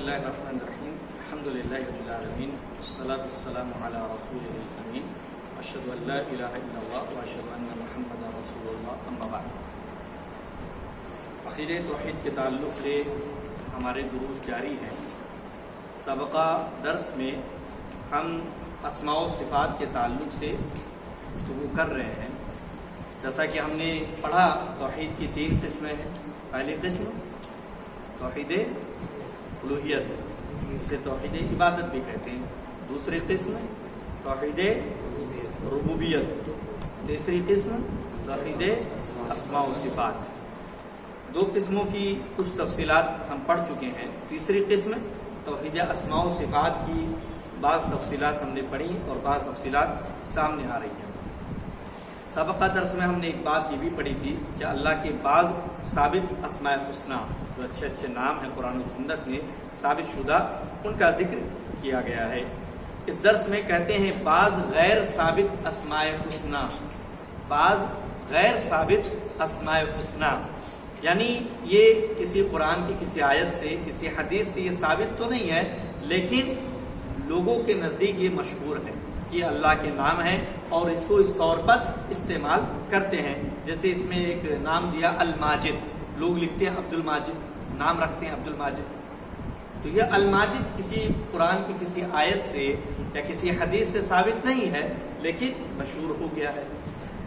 الله الرحمن الرحيم الحمد لله رب العالمين والصلاة والسلام على رسوله الأمين أشهد أن لا إله إلا الله وأشهد أن محمدا رسول الله أما بعد. عقیدہ توحید کے تعلق سے ہمارے دروس جاری ہیں. سابقہ درس میں ہم اسماء و صفات کے تعلق سے گفتگو کر رہے ہیں. جیسا کہ ہم نے پڑھا توحید کی 3 قسمیں ہیں. پہلی قسم توحید الوہیت، اسے توحید عبادت بھی کہتے ہیں. دوسری قسم توحید ربوبیت. تیسری قسم توحید اسماء و صفات. 2 قسموں کی کچھ تفصیلات ہم پڑھ چکے ہیں. تیسری قسم توحید اسماء و صفات کی بعض تفصیلات ہم نے پڑھی اور بعض تفصیلات سامنے آ رہی ہیں. سابقہ درس میں ہم نے ایک بات یہ بھی پڑھی تھی کہ اللہ کے بعض ثابت اسماء الحسنی، جو اچھے اچھے نام ہیں قرآن و سنت میں ثابت شدہ، ان کا ذکر کیا گیا ہے. اس درس میں کہتے ہیں بعض غیر ثابت اسماء الحسنی. بعض غیر ثابت اسماء الحسنی یعنی یہ کسی قرآن کی کسی آیت سے، کسی حدیث سے یہ ثابت تو نہیں ہے، لیکن لوگوں کے نزدیک یہ مشہور ہے کہ اللہ کے نام ہیں اور اس کو اس طور پر استعمال کرتے ہیں. جیسے اس میں ایک نام دیا الماجد. لوگ لکھتے ہیں عبد الماجد، نام رکھتے ہیں عبد الماجد. تو یہ الماجد کسی قرآن کی کسی آیت سے یا کسی حدیث سے ثابت نہیں ہے، لیکن مشہور ہو گیا ہے.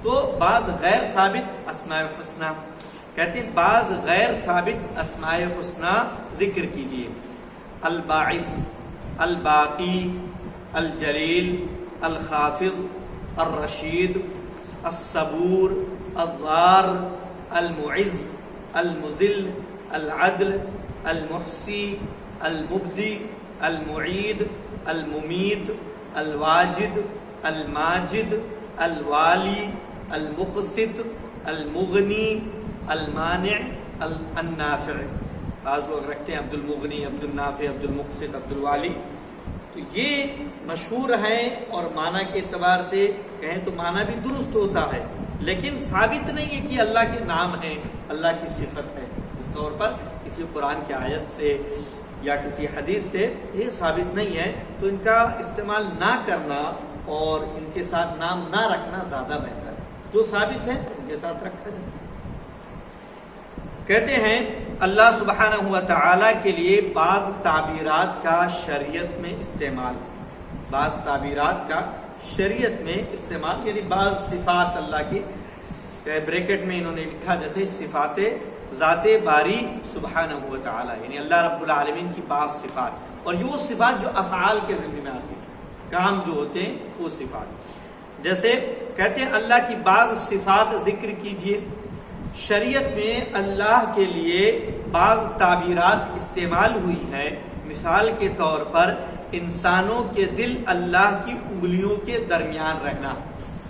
تو بعض غیر ثابت اسماء الحسنی کہتے ہیں. بعض غیر ثابت اسماء الحسنی ذکر کیجیے. الباعث، الباقی، الجلیل، الخافض، الرشید، الصبور، الضار، المعز، المذل، العدل، المحصی، المبدی، المعید، الممید، الواجد، الماجد، الوالی، المقسط، المغنی، المانع، النافع. بعض لوگ رکھتے ہیں عبد المغنی، عبد النافع، عبد المقسط، عبد الوالی. تو یہ مشہور ہیں اور معنی کے اعتبار سے کہیں تو معنی بھی درست ہوتا ہے، لیکن ثابت نہیں ہے کہ اللہ کے نام ہیں، اللہ کی صفت ہے. اس طور پر کسی قرآن کی آیت سے یا کسی حدیث سے یہ ثابت نہیں ہے. تو ان کا استعمال نہ کرنا اور ان کے ساتھ نام نہ رکھنا زیادہ بہتر ہے. جو ثابت ہے ان کے ساتھ رکھا جائے. کہتے ہیں اللہ سبحانہ و تعالی کے لیے بعض تعبیرات کا شریعت میں استعمال. بعض تعبیرات کا شریعت میں استعمال یعنی بعض صفات اللہ کی بریکٹ میں انہوں نے لکھا، جیسے صفات ذات باری سبحانہ و تعالی، یعنی اللہ رب العالمین کی بعض صفات. اور یہ وہ صفات جو افعال کے ذمہ میں آتی ہیں، کام جو ہوتے ہیں وہ صفات. جیسے کہتے ہیں اللہ کی بعض صفات ذکر کیجئے. شریعت میں اللہ کے لیے بعض تعبیرات استعمال ہوئی ہیں. مثال کے طور پر انسانوں کے دل اللہ کی انگلیوں کے درمیان رہنا.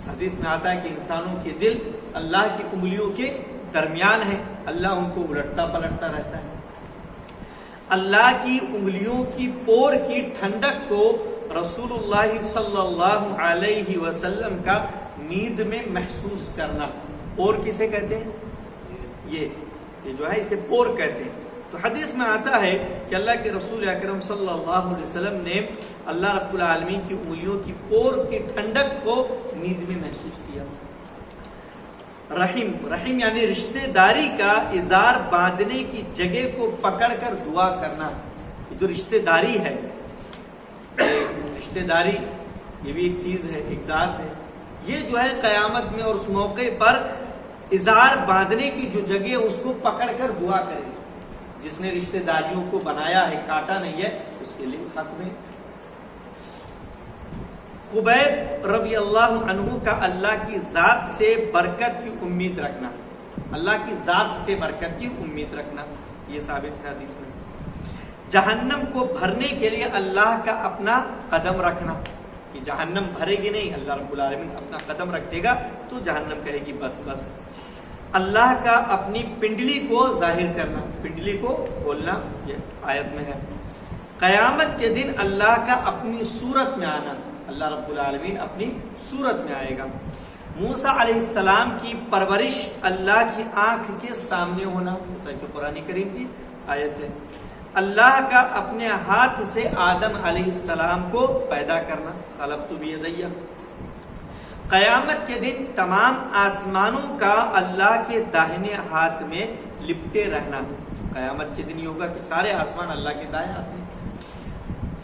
حدیث میں آتا ہے کہ انسانوں کے دل اللہ کی انگلیوں کے درمیان ہے، اللہ ان کو الٹتا پلٹتا رہتا ہے. اللہ کی انگلیوں کی پور کی ٹھنڈک کو رسول اللہ صلی اللہ علیہ وسلم کا نیند میں محسوس کرنا. پور کسے کہتے ہیں؟ یہ جو ہے اسے پور کہتے ہیں. تو حدیث میں آتا ہے کہ اللہ کے رسول اکرم صلی اللہ علیہ وسلم نے اللہ رب العالمین کی انگلیوں کی پور کی ٹھنڈک کو نیند میں محسوس کیا. رحیم، رحیم یعنی رشتہ داری کا اظہار باندھنے کی جگہ کو پکڑ کر دعا کرنا. یہ جو رشتہ داری ہے، رشتہ داری یہ بھی ایک چیز ہے، ایک ذات ہے. یہ جو ہے قیامت میں اور اس موقع پر اظہار باندھنے کی جو جگہ اس کو پکڑ کر دعا کرے. جس نے رشتہ داریوں کو بنایا ہے، کاٹا نہیں ہے، اس کے لیے ختم ہے. خبیب رضی اللہ عنہ کا اللہ کی ذات سے برکت کی امید رکھنا. اللہ کی ذات سے برکت کی امید رکھنا یہ ثابت ہے حدیث میں. جہنم کو بھرنے کے لیے اللہ کا اپنا قدم رکھنا، کہ جہنم بھرے گی نہیں، اللہ رب العالمین اپنا قدم رکھ دے گا تو جہنم کہے گی بس بس. اللہ کا اپنی پنڈلی کو ظاہر کرنا، پنڈلی کو کھولنا یہ آیت میں ہے. قیامت کے دن اللہ کا اپنی صورت میں آنا، اللہ رب العالمین اپنی صورت میں آئے گا. موسیٰ علیہ السلام کی پرورش اللہ کی آنکھ کے سامنے ہونا، کہ قرآن کریم کی آیت ہے. اللہ کا اپنے ہاتھ سے آدم علیہ السلام کو پیدا کرنا، خلقت بیدی، قیامت کے دن تمام آسمانوں کا اللہ کے داہنے ہاتھ میں لپٹے رہنا، قیامت کے دن یہ ہوگا کہ سارے آسمان اللہ کے دائیں ہاتھ میں،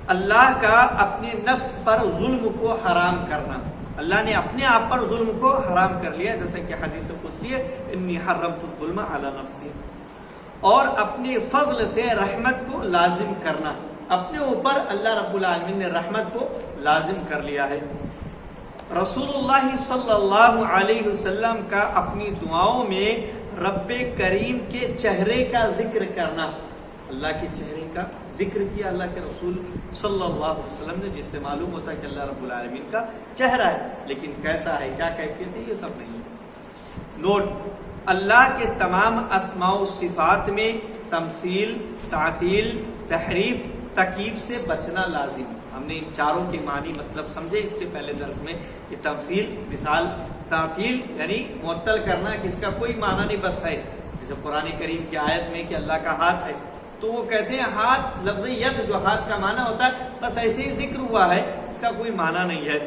اللہ کا اپنے نفس پر ظلم کو حرام کرنا، اللہ نے اپنے آپ پر ظلم کو حرام کر لیا، جیسے کہ حدیث قدسی ہے انی حرمت الظلم علی نفسی، اور اپنے فضل سے رحمت کو لازم کرنا، اپنے اوپر اللہ رب العالمین نے رحمت کو لازم کر لیا ہے۔ رسول اللہ صلی اللہ علیہ وسلم کا اپنی دعاؤں میں رب کریم کے چہرے کا ذکر کرنا، اللہ کے چہرے کا ذکر کیا اللہ کے رسول صلی اللہ علیہ وسلم نے، جس سے معلوم ہوتا ہے کہ اللہ رب العالمین کا چہرہ ہے، لیکن کیسا ہے، کیا کیفیت ہے، یہ سب نہیں ہے۔ نوٹ، اللہ کے تمام اسماء و صفات میں تمثیل، تعطیل، تحریف، تکییف سے بچنا لازم ہے۔ ہم نے ان چاروں کے معنی مطلب سمجھے اس سے پہلے درس میں، کہ تمثیل، مثال، تعطیل یعنی معطل کرنا کہ اس کا کوئی معنی نہیں بس ہے، جیسے قرآن کریم کی آیت میں کہ اللہ کا ہاتھ ہے، تو وہ کہتے ہیں ہاتھ، لفظ ید جو ہاتھ کا معنی ہوتا ہے بس ایسے ہی ذکر ہوا ہے، اس کا کوئی معنی نہیں ہے۔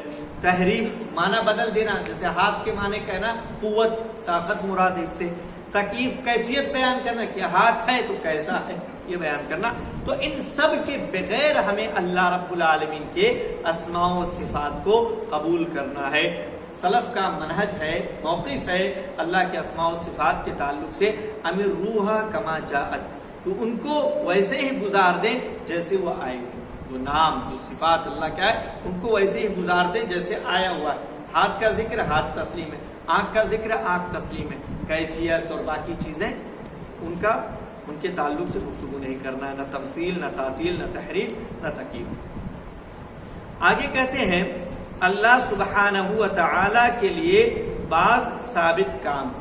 تحریف، معنی بدل دینا، جیسے ہاتھ کے معنی کہنا قوت، طاقت مراد اس سے۔ تکییف، کیفیت بیان کرنا کہ ہاتھ ہے تو کیسا ہے، یہ بیان کرنا۔ تو ان سب کے بغیر ہمیں اللہ رب العالمین کے اسماء و صفات کو قبول کرنا ہے۔ سلف کا منہج ہے، موقف ہے اللہ کے اسماء و صفات کے تعلق سے، امر روح کما جاءت، تو ان کو ویسے ہی گزار دیں جیسے وہ آئے ہوئے، جو نام، جو صفات اللہ کا ہے ان کو ویسے ہی گزار دیں جیسے آیا ہوا ہے۔ ہاتھ کا ذکر ہاتھ تسلیم ہے، آنکھ کا ذکر آنکھ تسلیم ہے، کیفیت اور باقی چیزیں ان کے تعلق سے گفتگو نہیں کرنا ہے، نہ تمثیل، نہ تعطیل، نہ تحریف، نہ تکییف۔ آگے کہتے ہیں اللہ سبحانہ و تعالی کے لیے بعض ثابت کام،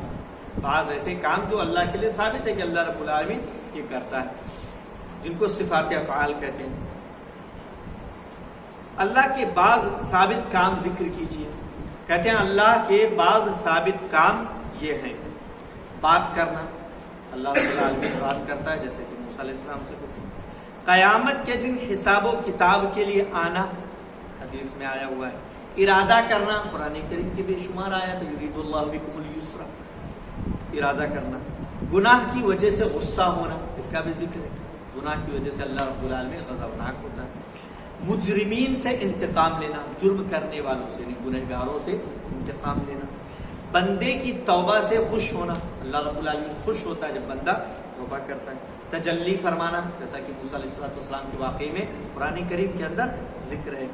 بعض ایسے کام جو اللہ کے لیے ثابت ہے کہ اللہ رب العالمین یہ کرتا ہے، جن کو صفات افعال کہتے ہیں۔ اللہ کے بعض ثابت کام ذکر کیجیے، کہتے ہیں اللہ کے بعض ثابت کام یہ ہیں۔ بات کرنا، اللہ رب العالمین بات کرتا ہے، جیسے کہ موسیٰ علیہ السلام سے گفتگو۔ قیامت کے دن حساب و کتاب کے لیے آنا، حدیث میں آیا ہوا ہے۔ ارادہ کرنا، قرآن کریم کی بے شمار آیات ہے، یرید اللہ بکم الیسر، ارادہ کرنا۔ گناہ کی وجہ سے غصہ ہونا، اس کا بھی ذکر ہے، گناہ کی وجہ سے اللہ رب العالمین غضبناک ہوتا ہے۔ مجرمین سے انتقام لینا، جرم کرنے والوں سے یعنی گنہگاروں سے انتقام لینا۔ بندے کی توبہ سے خوش ہونا، اللہ رب العالمین خوش ہوتا ہے جب بندہ توبہ کرتا ہے۔ تجلی فرمانا، جیسا کہ موسیٰ علیہ السلام کے واقعے میں قرآن کریم کے اندر ذکر ہے۔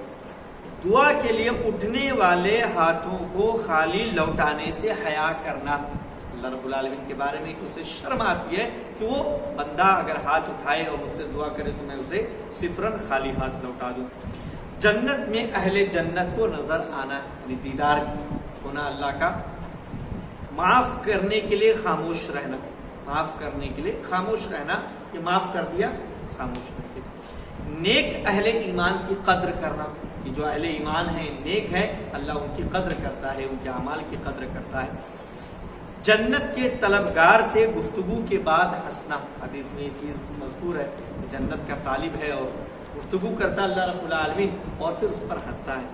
دعا کے لیے اٹھنے والے ہاتھوں کو خالی لوٹانے سے حیا کرنا، اللہ رب العالمین کے بارے میں کہ اسے شرم آتی ہے کہ وہ بندہ اگر ہاتھ اٹھائے اور مجھ سے دعا کرے تو میں اسے صفراً خالی ہاتھ لوٹا دوں۔ جنت میں اہل جنت کو نظر آنا، یعنی دیدار ہونا اللہ کا۔ معاف کرنے کے لیے خاموش رہنا، معاف کرنے کے لیے خاموش رہنا کہ معاف کر دیا، خاموش کر کے۔ نیک اہل ایمان کی قدر کرنا، کہ جو اہل ایمان ہیں، نیک ہے، اللہ ان کی قدر کرتا ہے، ان کے اعمال کی قدر کرتا ہے۔ جنت کے طلبگار سے گفتگو کے بعد ہنسنا، حدیث میں یہ چیز مذکور ہے کہ جنت کا طالب ہے اور گفتگو کرتا اللہ رب العالمین اور پھر اس پر ہنستا ہے۔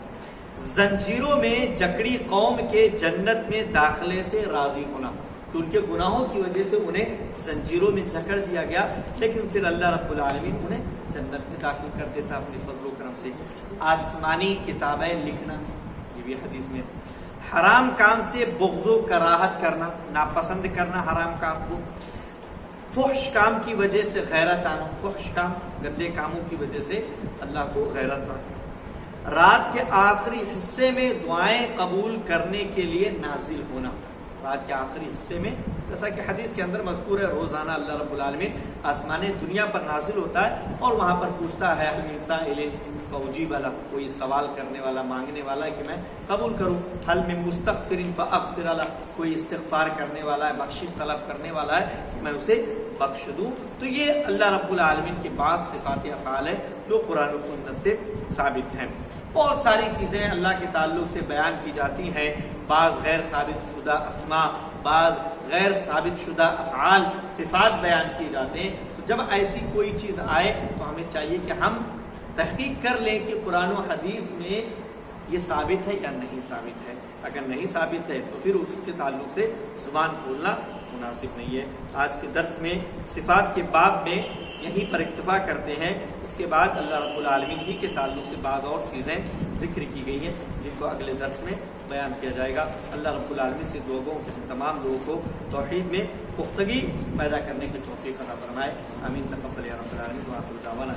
زنجیروں میں جکڑی قوم کے جنت میں داخلے سے راضی ہونا، تو ان کے گناہوں کی وجہ سے انہیں زنجیروں میں جکڑ دیا گیا، لیکن پھر اللہ رب العالمین انہیں جنت میں داخل کر دیتا اپنے فضل و کرم سے۔ آسمانی کتابیں لکھنا، یہ بھی حدیث میں۔ حرام کام سے بغض و کراہت کرنا، ناپسند کرنا حرام کام کو۔ فحش کام کی وجہ سے غیرت آنا، فحش کام، گندے کاموں کی وجہ سے اللہ کو غیرت آنا۔ رات کے آخری حصے میں دعائیں قبول کرنے کے لیے نازل ہونا، رات کے آخری حصے میں، جیسا کہ حدیث کے اندر مذکور ہے، روزانہ اللہ رب العالمین آسمان دنیا پر نازل ہوتا ہے اور وہاں پر پوچھتا ہے حل من سائل فاجیب له، کوئی سوال کرنے والا، مانگنے والا ہے کہ میں قبول کروں۔ حل من مستغفر فاغفر له، کوئی استغفار کرنے والا ہے، بخشش طلب کرنے والا ہے کہ میں اسے بخش دوں۔ تو یہ اللہ رب العالمین کی بعض صفات افعال ہیں جو قرآن و سنت سے ثابت ہیں۔ بہت ساری چیزیں اللہ کے تعلق سے بیان کی جاتی ہیں، بعض غیر ثابت شدہ اسماء، بعض غیر ثابت شدہ افعال صفات بیان کیے جاتے ہیں، تو جب ایسی کوئی چیز آئے تو ہمیں چاہیے کہ ہم تحقیق کر لیں کہ قرآن و حدیث میں یہ ثابت ہے یا نہیں ثابت ہے۔ اگر نہیں ثابت ہے تو پھر اس کے تعلق سے زبان کھولنا مناسب نہیں ہے۔ آج کے درس میں صفات کے باب میں یہیں پر اکتفا کرتے ہیں، اس کے بعد اللہ رب العالمین ہی کے تعلق سے بعض اور چیزیں ذکر کی گئی ہیں جن کو اگلے درس میں بیان کیا جائے گا۔ اللہ رب العالمین سے تمام لوگوں کو توحید میں پختگی پیدا کرنے کی توفیق عطا فرمائے۔ آمین۔ تقبل یا رب العالمین۔ وآخر دعوانا